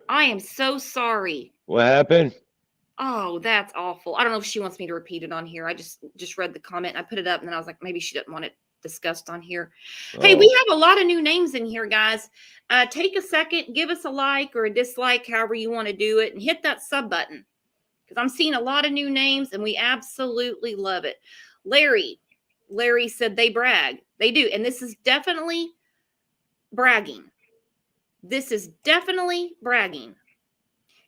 I am so sorry. What happened? Oh, that's awful. I don't know if she wants me to repeat it on here. I just read the comment and I put it up and then I was like, maybe she doesn't want it discussed on here. Oh. Hey, we have a lot of new names in here, guys. Take a second, give us a like or a dislike, however you want to do it, and hit that sub button because I'm seeing a lot of new names and we absolutely love it. Larry said they brag. They do. And this is definitely bragging. This is definitely bragging.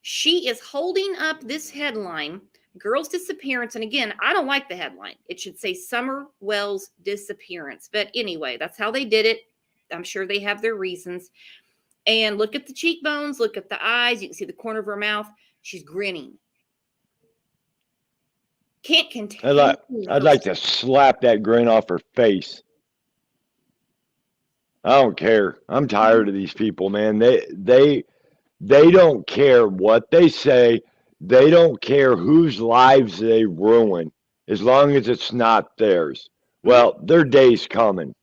She is holding up this headline, girl's disappearance. And again, I don't like the headline. It should say Summer Wells' disappearance. But anyway, that's how they did it. I'm sure they have their reasons. And look at the cheekbones. Look at the eyes. You can see the corner of her mouth. She's grinning. Can't contain. I'd like to slap that grin off her face. I don't care. I'm tired of these people, man. They don't care what they say. They don't care whose lives they ruin, as long as it's not theirs. Well, their day's coming.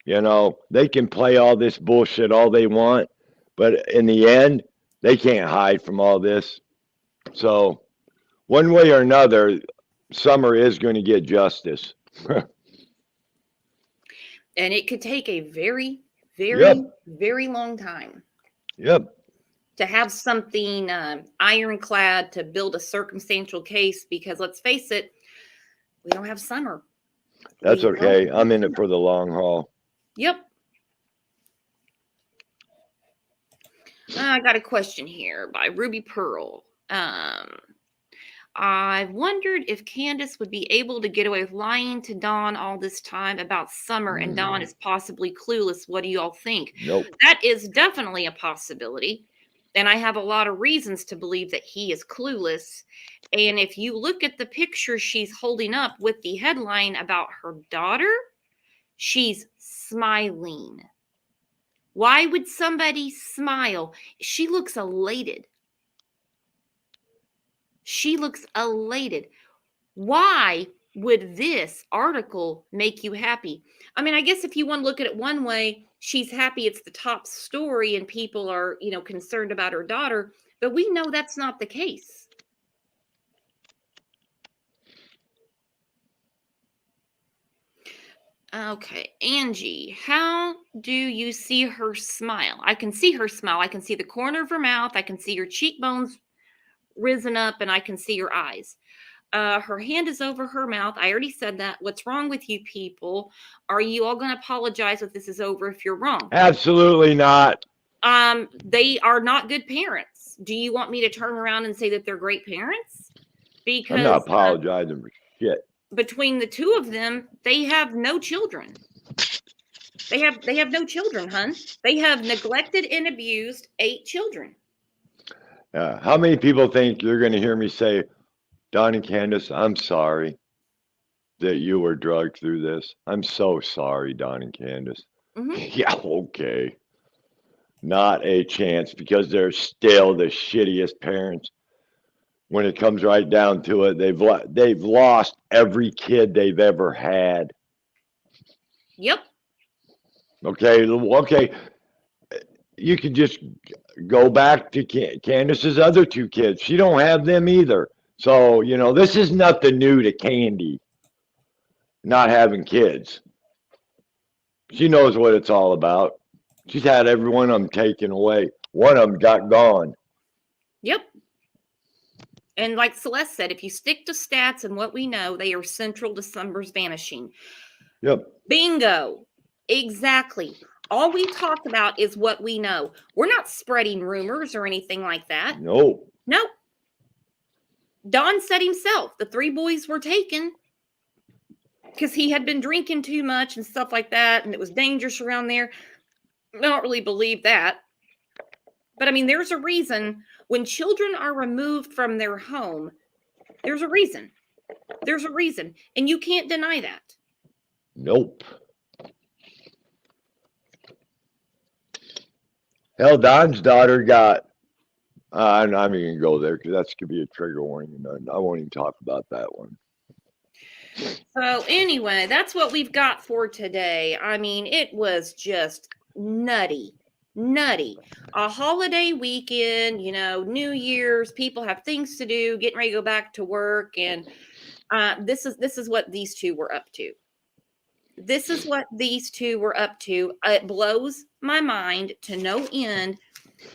You know, they can play all this bullshit all they want, but in the end, they can't hide from all this. So, one way or another, Summer is going to get justice. And it could take a very, very, very long time. Yep. To have something ironclad to build a circumstantial case, because let's face it, we don't have Summer. That's okay. I'm in it for the long haul. Yep. I got a question here by Ruby Pearl. I wondered if Candace would be able to get away with lying to Dawn all this time about Summer and Dawn is possibly clueless. What do you all think? Nope. That is definitely a possibility. And I have a lot of reasons to believe that he is clueless. And if you look at the picture she's holding up with the headline about her daughter, she's smiling. Why would somebody smile? She looks elated. She looks elated. Why would this article make you happy? I mean, I guess if you want to look at it one way, she's happy it's the top story and people are, concerned about her daughter, but we know that's not the case. Okay, Angie, how do you see her smile? I can see her smile. I can see the corner of her mouth. I can see her cheekbones risen up, and I can see her eyes. Her hand is over her mouth. I already said that. What's wrong with you people? Are you all going to apologize if this is over if you're wrong? Absolutely not. They are not good parents. Do you want me to turn around and say that they're great parents? Because I'm not apologizing for shit. Between the two of them, they have no children. They have no children, hun. They have neglected and abused 8 children. How many people think you're going to hear me say, Don and Candace, I'm sorry that you were drugged through this. I'm so sorry, Don and Candace. Mm-hmm. Yeah, okay. Not a chance, because they're still the shittiest parents. When it comes right down to it, they've lost every kid they've ever had. Yep. Okay. You could just go back to Candace's other 2 kids. She don't have them either. So, this is nothing new to Candy, not having kids. She knows what it's all about. She's had every one of them taken away. One of them got gone. Yep. And like Celeste said, if you stick to stats and what we know, they are central to Summer's vanishing. Yep. Bingo. Exactly. All we talk about is what we know. We're not spreading rumors or anything like that. No. Don said himself, the 3 boys were taken because he had been drinking too much and stuff like that, and it was dangerous around there. I don't really believe that. But I mean, there's a reason when children are removed from their home, there's a reason. There's a reason. And you can't deny that. Nope. Hell, Don's daughter got, I'm not even going to go there because that's going to be a trigger warning. And I won't even talk about that one. So anyway, that's what we've got for today. I mean, it was just nutty. A holiday weekend, New Year's, people have things to do, getting ready to go back to work. And this is what these 2 were up to. This is what these 2 were up to. It blows my mind to no end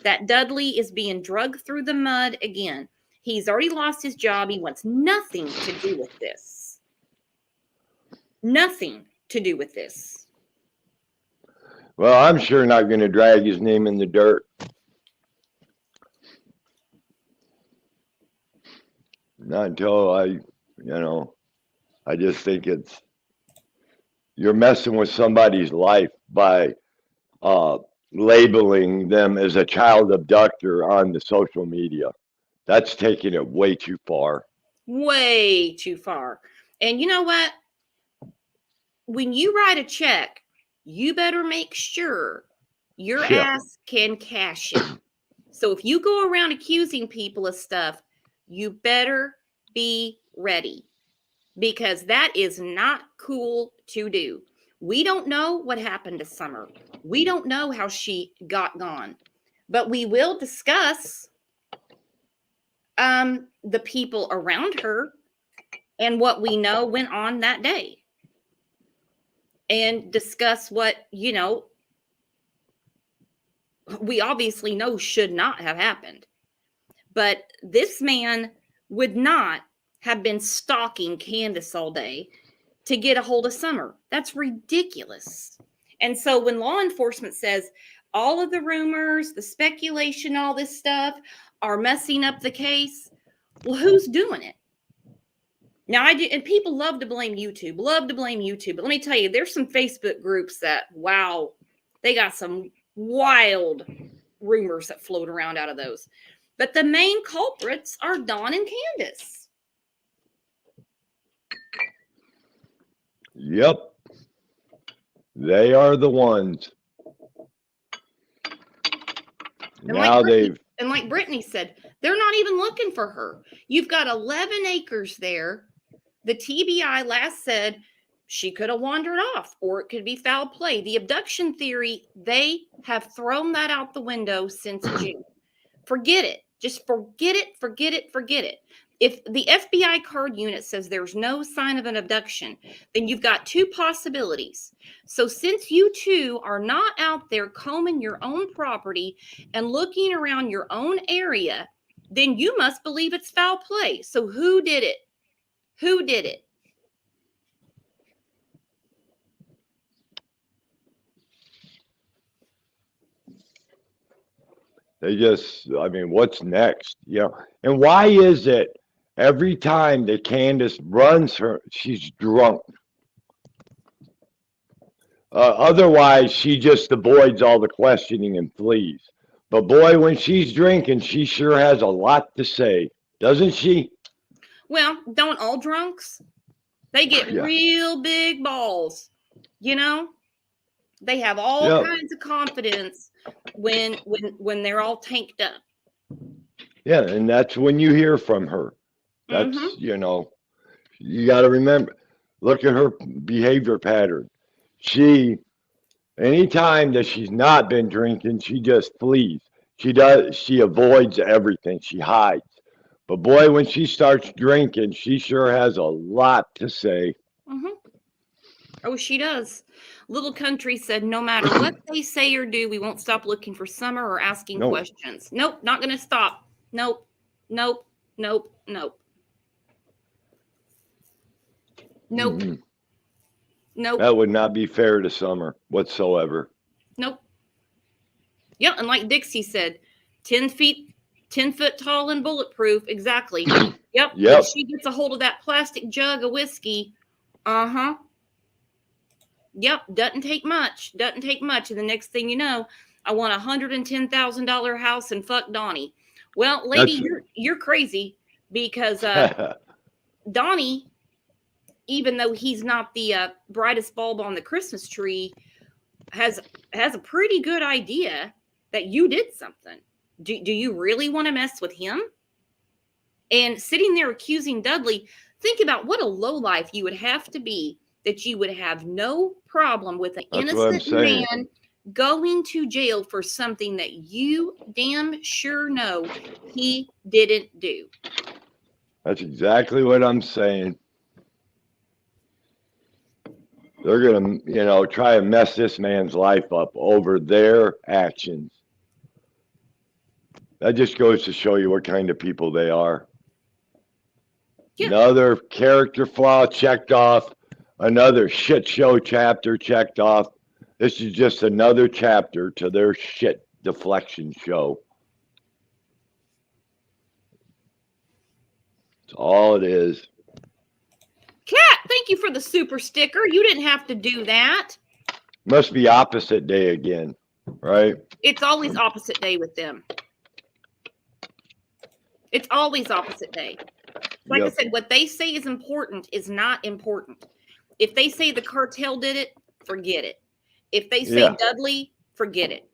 that Dudley is being drugged through the mud again. He's already lost his job. He wants nothing to do with this. Nothing to do with this. Well, I'm sure not going to drag his name in the dirt. Not until I just think you're messing with somebody's life by labeling them as a child abductor on the social media. That's taking it way too far. Way too far. And you know what? When you write a check, you better make sure your ass can cash it. So if you go around accusing people of stuff, you better be ready, because that is not cool to do. We don't know what happened to Summer. We don't know how she got gone, but we will discuss the people around her and what we know went on that day, and discuss what, we obviously know should not have happened. But this man would not have been stalking Candace all day to get a hold of Summer. That's ridiculous. And so when law enforcement says all of the rumors, the speculation, all this stuff are messing up the case, well, who's doing it? Now, and people love to blame YouTube, But let me tell you, there's some Facebook groups that, wow, they got some wild rumors that float around out of those. But the main culprits are Dawn and Candace. Yep. They are the ones. And now and like Brittany said, they're not even looking for her. You've got 11 acres there. The TBI last said she could have wandered off, or it could be foul play. The abduction theory, they have thrown that out the window since June. Forget it. Just forget it. If the FBI card unit says there's no sign of an abduction, then you've got two possibilities. So since you two are not out there combing your own property and looking around your own area, then you must believe it's foul play. So who did it? Who did it? What's next? And why is it every time that Candace runs her, she's drunk? Otherwise, she just avoids all the questioning and flees. But boy, when she's drinking, she sure has a lot to say, doesn't she? Well, don't all drunks? They get real big balls, They have all kinds of confidence when they're all tanked up. Yeah, and that's when you hear from her. That's, you got to remember, look at her behavior pattern. Anytime that she's not been drinking, she just flees. She avoids everything. She hides. But boy, when she starts drinking, she sure has a lot to say. Oh, she does. Little Country said, no matter what they say or do, we won't stop looking for Summer or asking questions. Nope, not going to stop. Nope. Mm-hmm. Nope. That would not be fair to Summer whatsoever. Nope. Yep, and like Dixie said, 10 foot tall and bulletproof. Exactly. Yep. When she gets a hold of that plastic jug of whiskey, yep, doesn't take much. And the next thing you know, I want $110,000 house and fuck Donnie. Well, lady, you're crazy, because Donnie, even though he's not the brightest bulb on the Christmas tree, has a pretty good idea that you did something. Do you really want to mess with him? And sitting there accusing Dudley, think about what a lowlife you would have to be that you would have no problem with an innocent man going to jail for something that you damn sure know he didn't do. That's exactly what I'm saying. They're going to, try and mess this man's life up over their actions. That just goes to show you what kind of people they are. Yeah. Another character flaw checked off. Another shit show chapter checked off. This is just another chapter to their shit deflection show. That's all it is. Kat, thank you for the super sticker. You didn't have to do that. Must be opposite day again, right? It's always opposite day with them. It's always opposite day. Like I said, what they say is important is not important. If they say the cartel did it, forget it. If they say Dudley, forget it.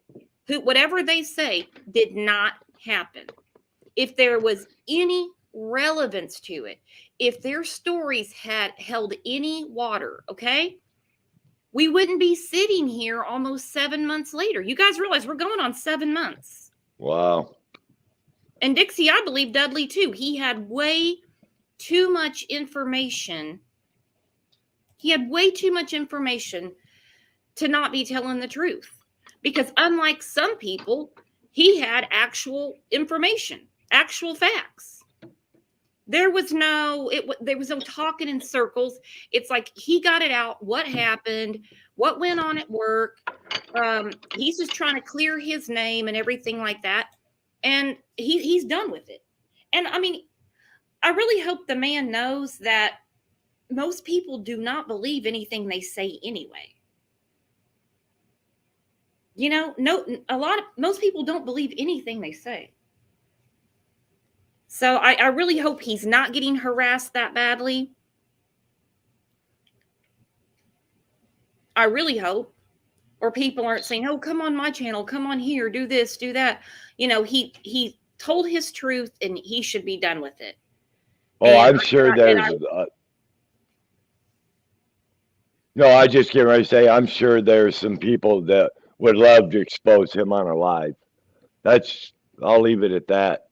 Whatever they say did not happen. If there was any relevance to it, if their stories had held any water, okay, we wouldn't be sitting here almost 7 months later. You guys realize we're going on 7 months. Wow. And Dixie, I believe Dudley too. He had way too much information. He had way too much information to not be telling the truth. Because unlike some people, he had actual information, actual facts. There was no talking in circles. It's like he got it out, what happened, what went on at work. He's just trying to clear his name and everything like that. And he's done with it. And I mean, I really hope the man knows that most people do not believe anything they say anyway. You know, most people don't believe anything they say. So I really hope he's not getting harassed that badly. I really hope. Or people aren't saying, oh, come on my channel, come on here, do this, do that. You know, he told his truth and he should be done with it. Oh, I'm sure there's... No, I just can't really say, I'm sure there's some people that would love to expose him on a live. I'll leave it at that.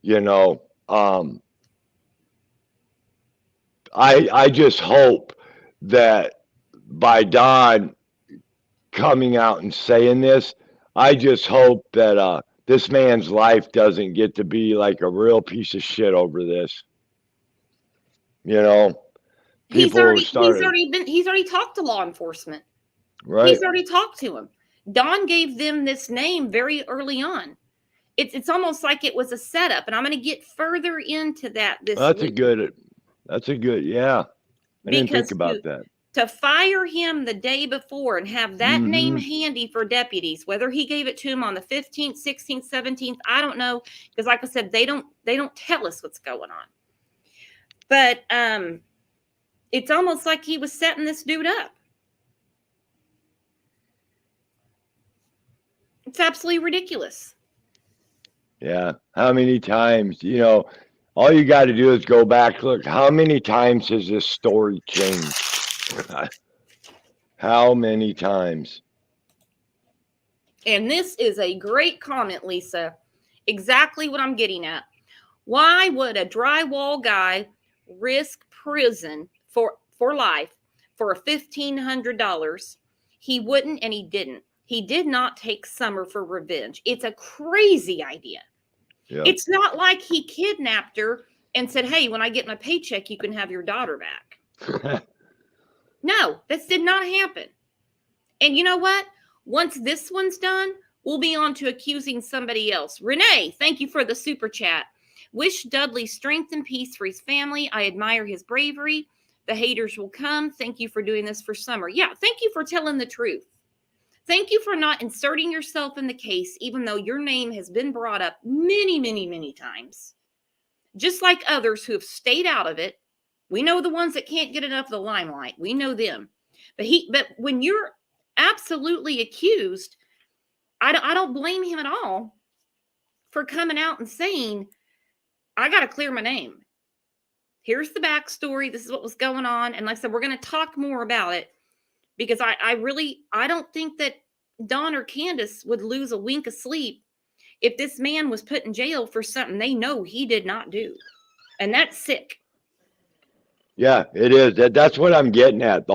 You know, I just hope that by Don coming out and saying this, I just hope that this man's life doesn't get to be like a real piece of shit over this. You know, he's already talked to law enforcement. Right. He's already talked to him. Don gave them this name very early on. It's almost like it was a setup, and I'm going to get further into that this week. That's a good, yeah. I didn't think about that. To fire him the day before and have that name handy for deputies, whether he gave it to him on the 15th, 16th, 17th, I don't know, because like I said, they don't tell us what's going on. But it's almost like he was setting this dude up. It's absolutely ridiculous. Yeah. How many times, you know, all you got to do is go back, look, how many times has this story changed? How many times? And this is a great comment, Lisa. Exactly what I'm getting at. Why would a drywall guy risk prison for life for $1,500? He wouldn't, and he didn't. He did not take Summer for revenge. It's a crazy idea. Yep. It's not like he kidnapped her and said, hey, when I get my paycheck, you can have your daughter back. No, this did not happen. And you know what? Once this one's done, we'll be on to accusing somebody else. Renee, thank you for the super chat. Wish Dudley strength and peace for his family. I admire his bravery. The haters will come. Thank you for doing this for Summer. Yeah, thank you for telling the truth. Thank you for not inserting yourself in the case, even though your name has been brought up many, many, many times. Just like others who have stayed out of it. We know the ones that can't get enough of the limelight. We know them. But when you're absolutely accused, I don't blame him at all for coming out and saying, I got to clear my name. Here's the backstory. This is what was going on. And like I said, we're going to talk more about it. Because I don't think that Don or Candace would lose a wink of sleep if this man was put in jail for something they know he did not do. And that's sick. Yeah, it is. That's what I'm getting at.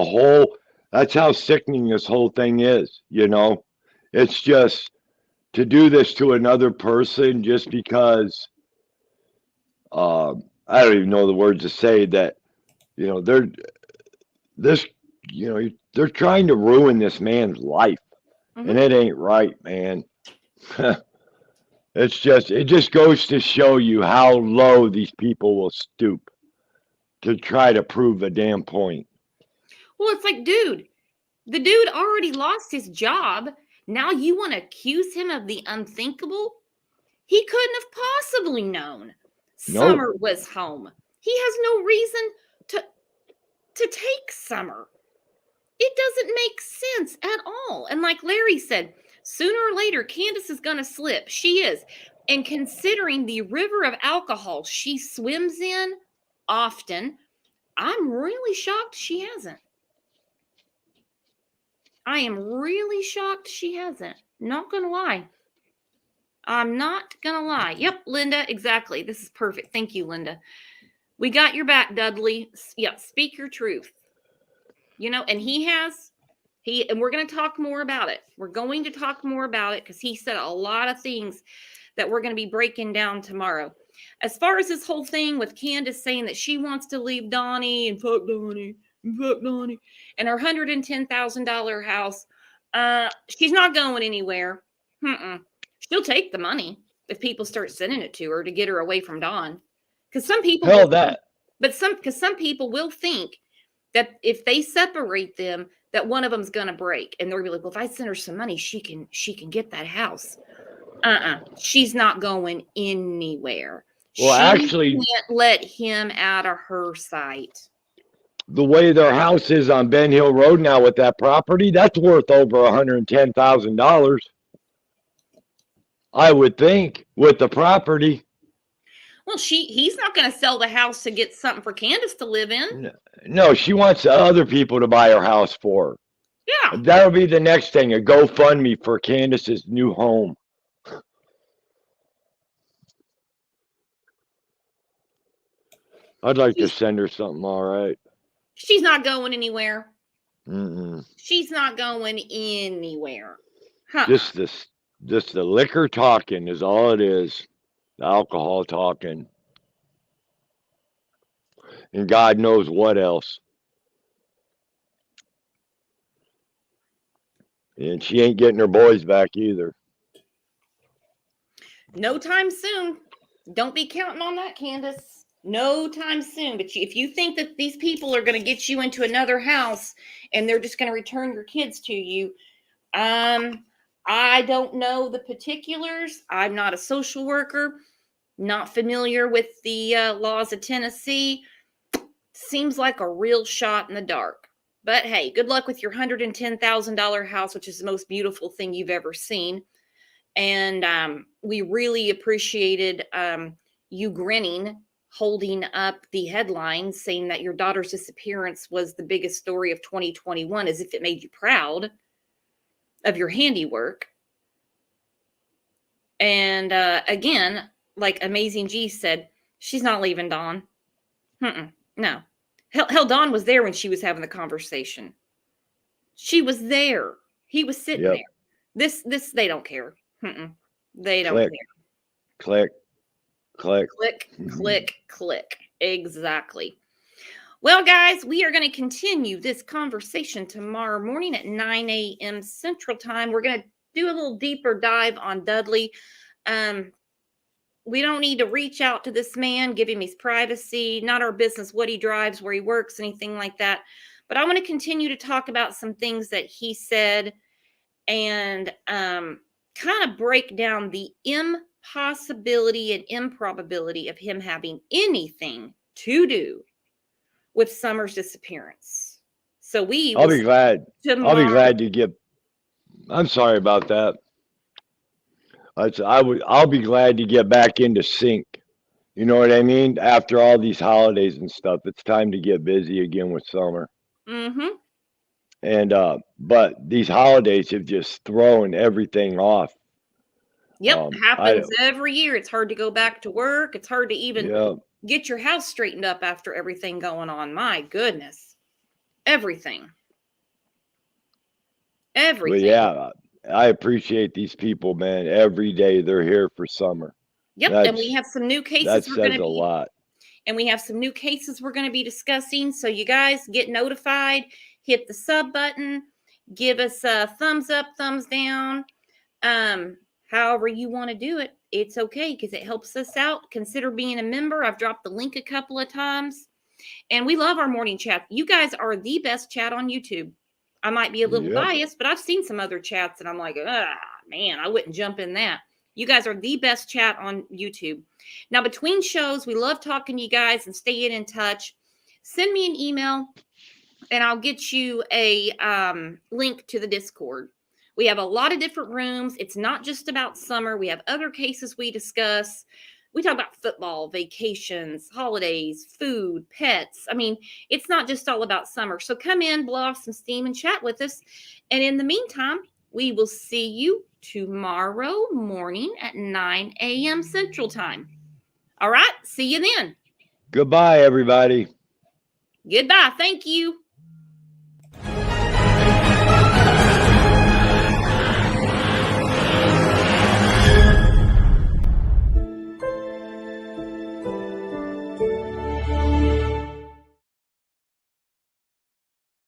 That's how sickening this whole thing is, you know. It's just to do this to another person just because, I don't even know the words to say that, you know, they're trying to ruin this man's life, and it ain't right, man. It just goes to show you how low these people will stoop to try to prove a damn point. Well, it's like, dude, the dude already lost his job. Now you want to accuse him of the unthinkable? He couldn't have possibly known Summer was home. He has no reason to take Summer. It doesn't make sense at all. And like Larry said, sooner or later, Candace is going to slip. She is. And considering the river of alcohol she swims in often, I'm really shocked she hasn't. I am really shocked she hasn't. Not going to lie. I'm not going to lie. Yep, Linda, exactly. This is perfect. Thank you, Linda. We got your back, Dudley. Yeah, speak your truth. You know, and and we're going to talk more about it. We're going to talk more about it because he said a lot of things that we're going to be breaking down tomorrow. As far as this whole thing with Candace saying that she wants to leave Donnie and fuck Donnie and fuck Donnie and her $110,000 house, she's not going anywhere. She'll take the money if people start sending it to her to get her away from Don. Because some people some people will think that if they separate them, that one of them's gonna break, and they're gonna be like, "Well, if I send her some money, she can get that house." She's not going anywhere. Well, actually, can't let him out of her sight. The way their house is on Ben Hill Road now with that property, that's worth over $110,000. I would think with the property. Well, he's not going to sell the house to get something for Candace to live in. No, she wants other people to buy her house for her. Yeah. That'll be the next thing, a GoFundMe for Candace's new home. I'd like to send her something, all right. She's not going anywhere. Mm-mm. She's not going anywhere. Just the liquor talking is all it is. The alcohol talking. And God knows what else. And she ain't getting her boys back either. No time soon. Don't be counting on that, Candace. No time soon. But if you think that these people are going to get you into another house and they're just going to return your kids to you, I don't know the particulars. I'm not a social worker, not familiar with the laws of Tennessee. Seems like a real shot in the dark. But hey, good luck with your $110,000 house, which is the most beautiful thing you've ever seen. And we really appreciated you grinning, holding up the headline saying that your daughter's disappearance was the biggest story of 2021, as if it made you proud of your handiwork. And again, like Amazing G said, she's not leaving Dawn. No. Hell, Dawn was there when she was having the conversation. She was there. He was sitting there. This, they don't care. They don't care. Click. Exactly. Well, guys, we are going to continue this conversation tomorrow morning at 9 a.m. Central Time. We're going to do a little deeper dive on Dudley. We don't need to reach out to this man, give him his privacy, not our business, what he drives, where he works, anything like that. But I want to continue to talk about some things that he said and kind of break down the impossibility and improbability of him having anything to do with Summer's disappearance. So I'll be glad to get. I'm sorry about that. I'll be glad to get back into sync. You know what I mean? After all these holidays and stuff, it's time to get busy again with Summer. And but these holidays have just thrown everything off. Yep, happens every year. It's hard to go back to work. It's hard to even get your house straightened up after everything going on. My goodness. Everything. But yeah, I appreciate these people, man. Every day they're here for Summer. Yep, and we have some new cases. That says a lot. And we have some new cases we're going to be discussing. So you guys get notified, hit the sub button, give us a thumbs up, thumbs down. However you want to do it, it's okay because it helps us out. Consider being a member. I've dropped the link a couple of times. And we love our morning chat. You guys are the best chat on YouTube. I might be a little biased, but I've seen some other chats and I'm like, man, I wouldn't jump in that. You guys are the best chat on YouTube. Now, between shows, we love talking to you guys and staying in touch. Send me an email and I'll get you a link to the Discord. We have a lot of different rooms. It's not just about summer. We have other cases we discuss. We talk about football, vacations, holidays, food, pets. I mean, it's not just all about summer. So come in, blow off some steam, and chat with us. And in the meantime, we will see you tomorrow morning at 9 a.m. Central Time. All right, see you then. Goodbye, everybody. Goodbye. Thank you.